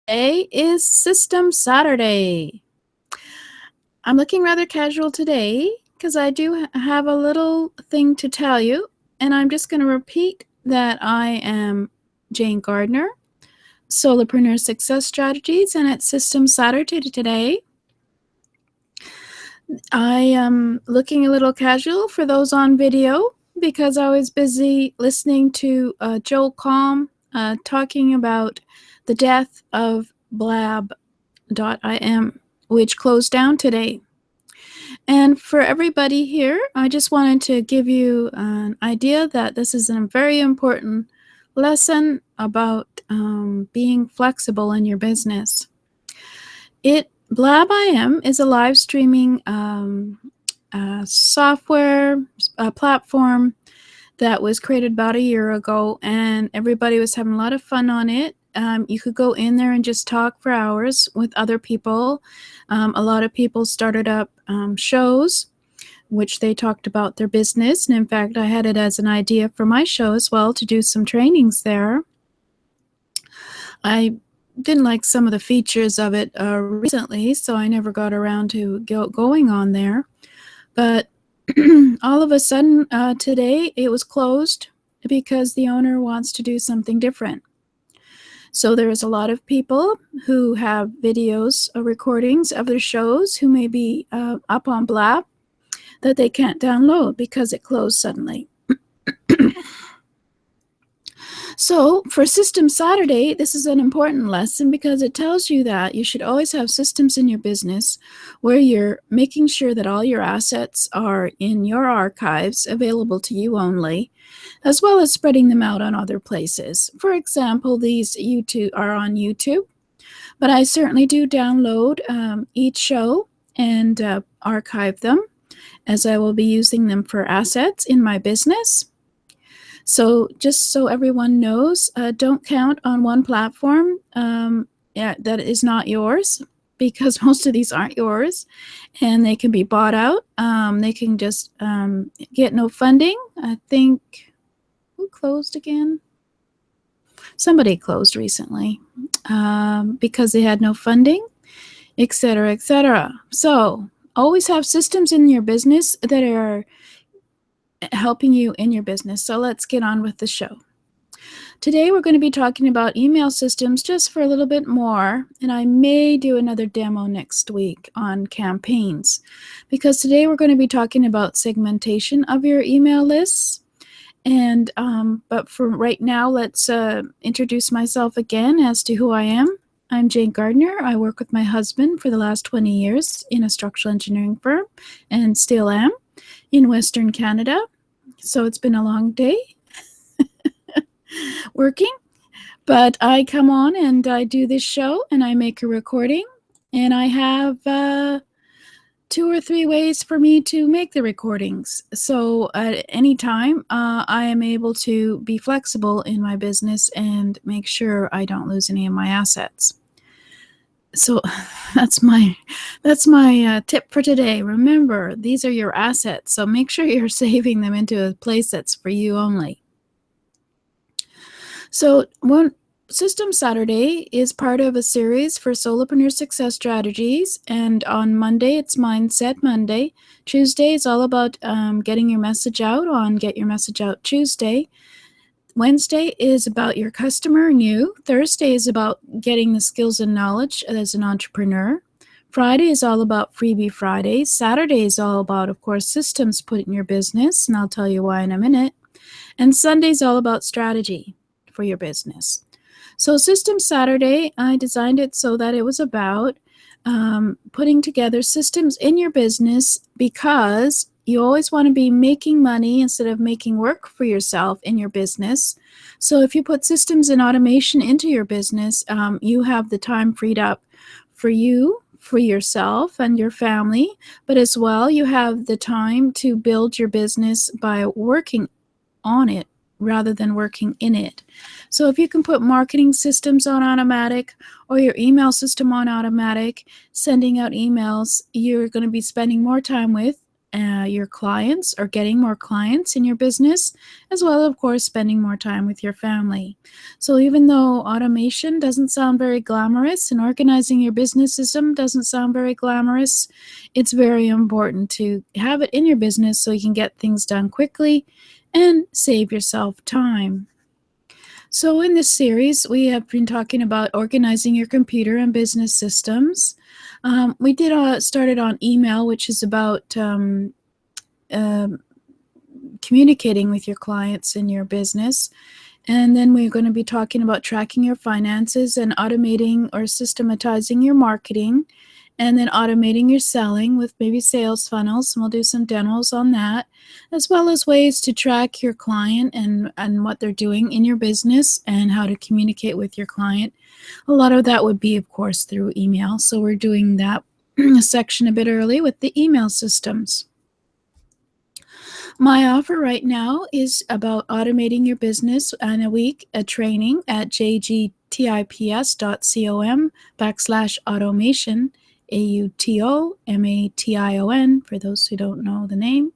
Today is System Saturday. I'm looking rather casual today because I do have a little thing to tell you, and I'm just going to repeat that I am Jane Gardner, Solopreneur Success Strategies, and it's System Saturday today. I am looking a little casual for those on video because I was busy listening to Joel Calm talking about the death of Blab.im, which closed down today. And for everybody here, I just wanted to give you an idea that this is a very important lesson about being flexible in your business. Blab.im is a live streaming software platform that was created about a year ago, and everybody was having a lot of fun on it. You could go in there and just talk for hours with other people. A lot of people started up shows which they talked about their business, and in fact I had it as an idea for my show as well to do some trainings there. I didn't like some of the features of it recently, so I never got around to going on there. But all of a sudden today it was closed because the owner wants to do something different. So there's a lot of people who have videos or recordings of their shows who may be up on Blab that they can't download because it closed suddenly. So for System Saturday, this is an important lesson because it tells you that you should always have systems in your business where you're making sure that all your assets are in your archives, available to you only, as well as spreading them out on other places. For example, these are on YouTube, but I certainly do download each show and archive them, as I will be using them for assets in my business. So just so everyone knows, don't count on one platform that is not yours, because most of these aren't yours and they can be bought out. They can just get no funding. I think, who closed again? Somebody closed recently because they had no funding, etc., etc. So always have systems in your business that are helping you in your business. So let's get on with the show. Today we're going to be talking about email systems just for a little bit more, and I may do another demo next week on campaigns, because today we're going to be talking about segmentation of your email lists. And but for right now, let's introduce myself again as to who I am. I'm Jane Gardner. I work with my husband for the last 20 years in a structural engineering firm, and still am, in Western Canada. So it's been a long day working, but I come on and I do this show and I make a recording, and I have 2 or 3 ways for me to make the recordings. So at any time, I am able to be flexible in my business and make sure I don't lose any of my assets. So that's my tip for today. Remember, these are your assets, so make sure you're saving them into a place that's for you only. So System Saturday is part of a series for Solopreneur Success Strategies, and on Monday it's Mindset Monday. Tuesday is all about getting your message out on Get Your Message Out Tuesday. Wednesday is about your customer and you. Thursday is about getting the skills and knowledge as an entrepreneur. Friday is all about Freebie Fridays. Saturday is all about, of course, systems put in your business, and I'll tell you why in a minute. And Sunday is all about strategy for your business. So System Saturday, I designed it so that it was about putting together systems in your business, because you always want to be making money instead of making work for yourself in your business. So if you put systems and automation into your business, you have the time freed up for you, for yourself and your family, but as well you have the time to build your business by working on it rather than working in it. So if you can put marketing systems on automatic or your email system on automatic, sending out emails you're going to be spending more time with your clients or getting more clients in your business, as well as, of course, spending more time with your family. So even though automation doesn't sound very glamorous and organizing your business system doesn't sound very glamorous, it's very important to have it in your business so you can get things done quickly and save yourself time. So in this series, we have been talking about organizing your computer and business systems. We did started on email, which is about communicating with your clients in your business. And then we're going to be talking about tracking your finances and automating or systematizing your marketing, and then automating your selling with maybe sales funnels. And we'll do some demos on that, as well as ways to track your client and what they're doing in your business and how to communicate with your client. A lot of that would be, of course, through email. So we're doing that section a bit early with the email systems. My offer right now is about automating your business in a week, a training at jgtips.com/automation, AUTOMATION, for those who don't know the name.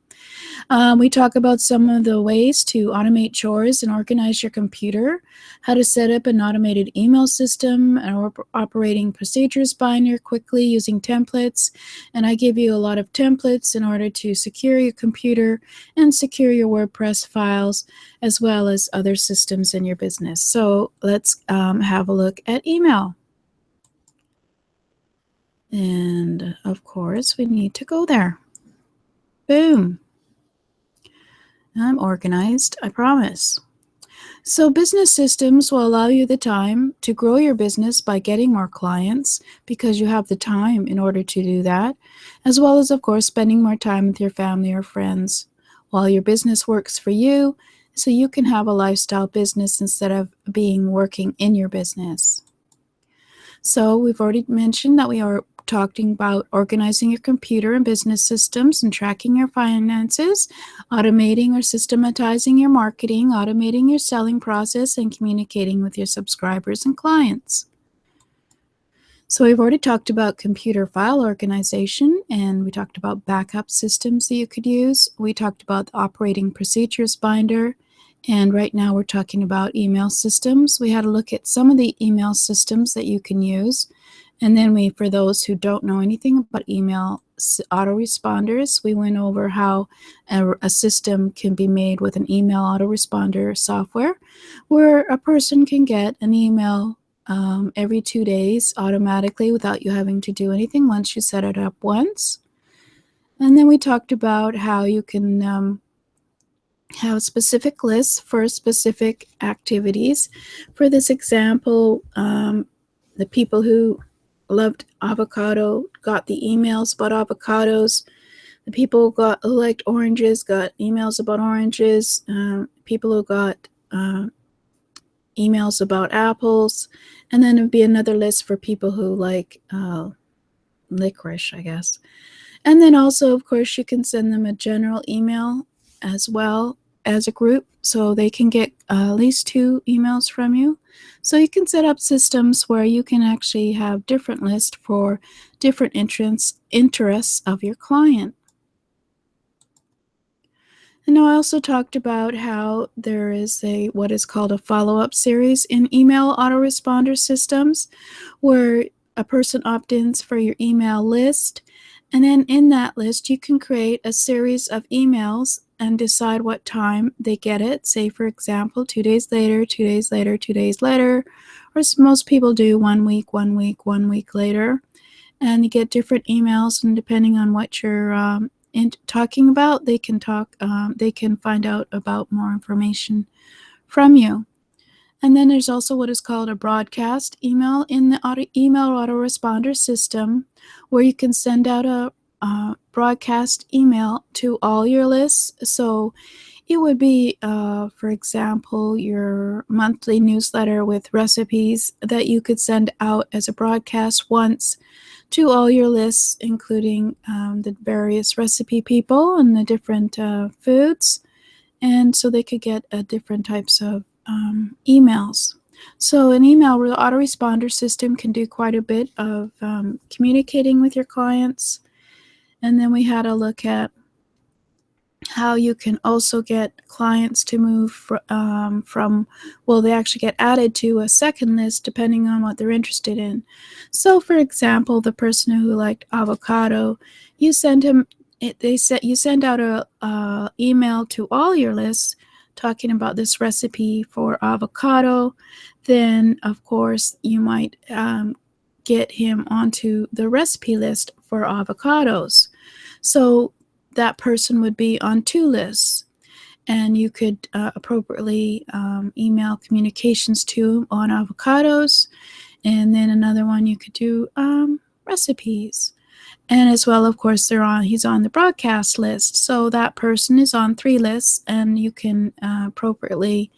We talk about some of the ways to automate chores and organize your computer, how to set up an automated email system, an operating procedures binder quickly using templates. And I give you a lot of templates in order to secure your computer and secure your WordPress files, as well as other systems in your business. So let's have a look at email. And of course, we need to go there. Boom. I'm organized, I promise. So business systems will allow you the time to grow your business by getting more clients, because you have the time in order to do that, as well as, of course, spending more time with your family or friends while your business works for you, so you can have a lifestyle business instead of working in your business. So we've already mentioned that we are talking about organizing your computer and business systems and tracking your finances, automating or systematizing your marketing, automating your selling process, and communicating with your subscribers and clients. So we've already talked about computer file organization, and we talked about backup systems that you could use. We talked about the operating procedures binder, and right now we're talking about email systems. We had a look at some of the email systems that you can use. And then for those who don't know anything about email autoresponders, we went over how a system can be made with an email autoresponder software, where a person can get an email every 2 days automatically without you having to do anything once you set it up once. And then we talked about how you can have specific lists for specific activities. For this example, the people who loved avocado got the emails about avocados. The people who liked oranges got emails about oranges. People who got emails about apples. And then there'd be another list for people who like licorice, I guess. And then also, of course, you can send them a general email as well as a group, so they can get at least 2 emails from you. So you can set up systems where you can actually have different lists for different interests of your client. And I also talked about how there is what is called a FollowUp Series in email autoresponder systems, where a person opts for your email list, and then in that list you can create a series of emails and decide what time they get it. Say, for example, 2 days later, 2 days later, 2 days later, or most people do 1 week, 1 week, 1 week later. And you get different emails, and depending on what you're talking about, they can find out about more information from you. And then there's also what is called a broadcast email in the email autoresponder system, where you can send out a broadcast email to all your lists. So it would be, for example, your monthly newsletter with recipes that you could send out as a broadcast once to all your lists, including the various recipe people and the different foods. And so they could get different types of emails. So an email autoresponder system can do quite a bit of communicating with your clients. And then we had a look at how you can also get clients to move well, they actually get added to a second list depending on what they're interested in. So, for example, the person who liked avocado, you send him, you send out a email to all your lists talking about this recipe for avocado. Then, of course, you might get him onto the recipe list for avocados. So that person would be on 2 lists, and you could appropriately email communications to on avocados, and then another one you could do recipes. And as well, of course, he's on the broadcast list, so that person is on 3 lists, and you can appropriately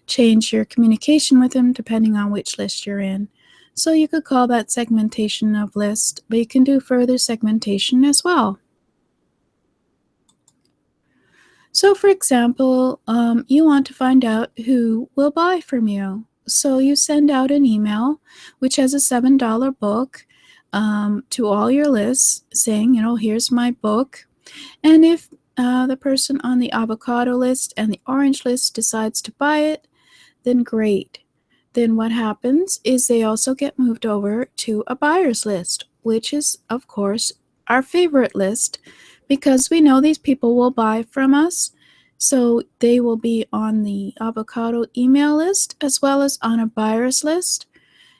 change your communication with him depending on which list you're in. So you could call that segmentation of list, but you can do further segmentation as well. So, for example, you want to find out who will buy from you. So you send out an email which has a $7 book to all your lists saying, here's my book. And if the person on the avocado list and the orange list decides to buy it, then great. Then what happens is they also get moved over to a buyer's list, which is, of course, our favorite list, because we know these people will buy from us. So they will be on the avocado email list as well as on a buyer's list.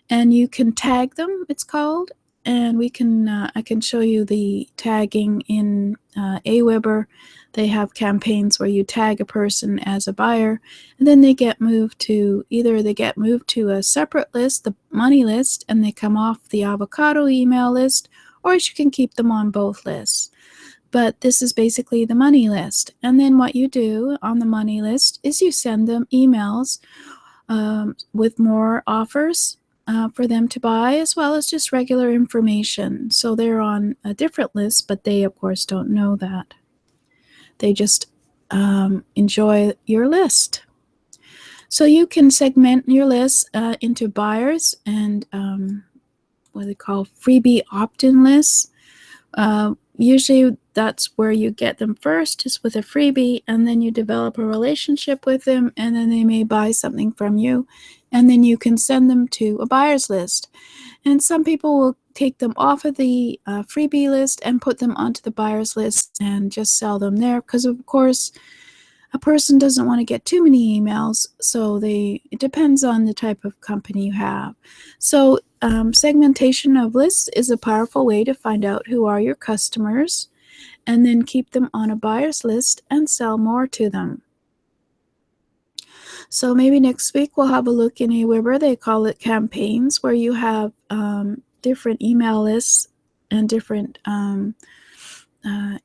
And you can tag them, it's called. And I can show you the tagging in Aweber. They have campaigns where you tag a person as a buyer, and then they get moved to a separate list, the money list, and they come off the avocado email list, or you can keep them on both lists. But this is basically the money list. And then what you do on the money list is you send them emails with more offers for them to buy, as well as just regular information. So they're on a different list, but they, of course, don't know that. They just enjoy your list. So you can segment your list into buyers and what they call freebie opt-in lists. Usually that's where you get them first, just with a freebie, and then you develop a relationship with them, and then they may buy something from you, and then you can send them to a buyer's list. And some people will take them off of the freebie list and put them onto the buyer's list and just sell them there, because of course a person doesn't want to get too many emails, so it depends on the type of company you have. So segmentation of lists is a powerful way to find out who are your customers and then keep them on a buyer's list and sell more to them. So maybe next week we'll have a look in Aweber. They call it campaigns, where you have different email lists and different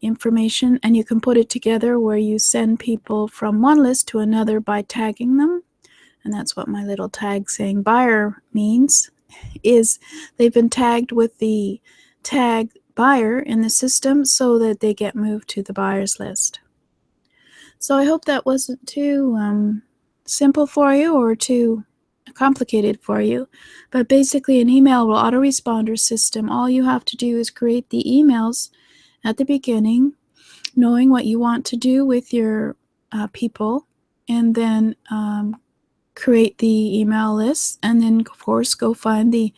information, and you can put it together where you send people from one list to another by tagging them. And that's what my little tag saying buyer means, is they've been tagged with the tag buyer in the system so that they get moved to the buyer's list. So I hope that wasn't too simple for you or too complicated for you. But basically, an email autoresponder system, all you have to do is create the emails at the beginning, knowing what you want to do with your people, and then create the email list, and then of course go find the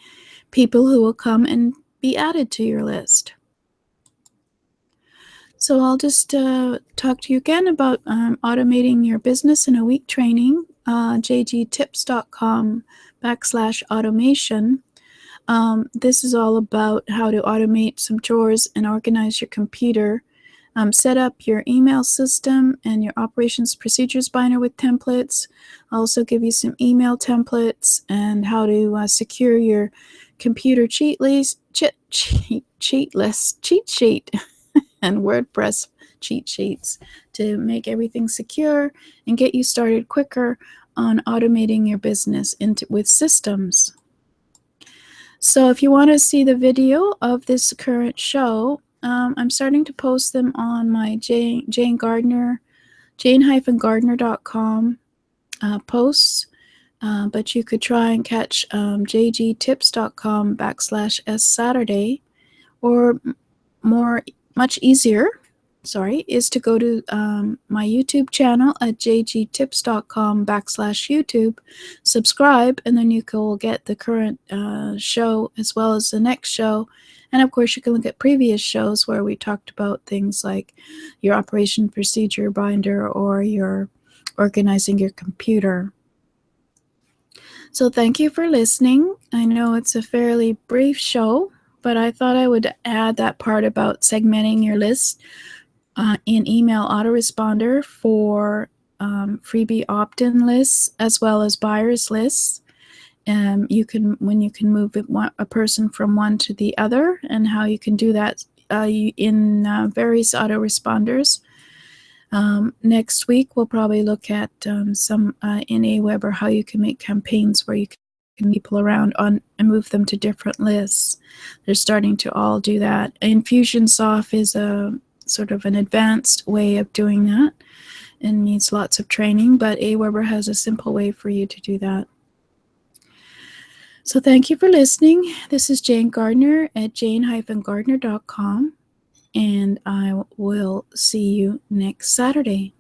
people who will come and be added to your list. So I'll just talk to you again about automating your business in a week training, jgtips.com/automation. This is all about how to automate some chores and organize your computer. Set up your email system and your operations procedures binder with templates. I'll also give you some email templates and how to secure your computer cheat sheet and WordPress cheat sheets to make everything secure and get you started quicker on automating your business with systems. So if you want to see the video of this current show, I'm starting to post them on my jane-gardner.com posts, but you could try and catch jgtips.com/SSaturday, or much easier, is to go to my YouTube channel at jgtips.com/YouTube, subscribe, and then you will get the current show as well as the next show. And of course, you can look at previous shows where we talked about things like your operation procedure binder or your organizing your computer. So thank you for listening. I know it's a fairly brief show, but I thought I would add that part about segmenting your list in email autoresponder for freebie opt-in lists as well as buyers lists. When you can move a person from one to the other, and how you can do that in various autoresponders. Next week we'll probably look at some in Aweber how you can make campaigns where you can people around and move them to different lists. They're starting to all do that. Infusionsoft is a sort of an advanced way of doing that and needs lots of training, but Aweber has a simple way for you to do that. So thank you for listening. This is Jane Gardner at jane-gardner.com, and I will see you next Saturday.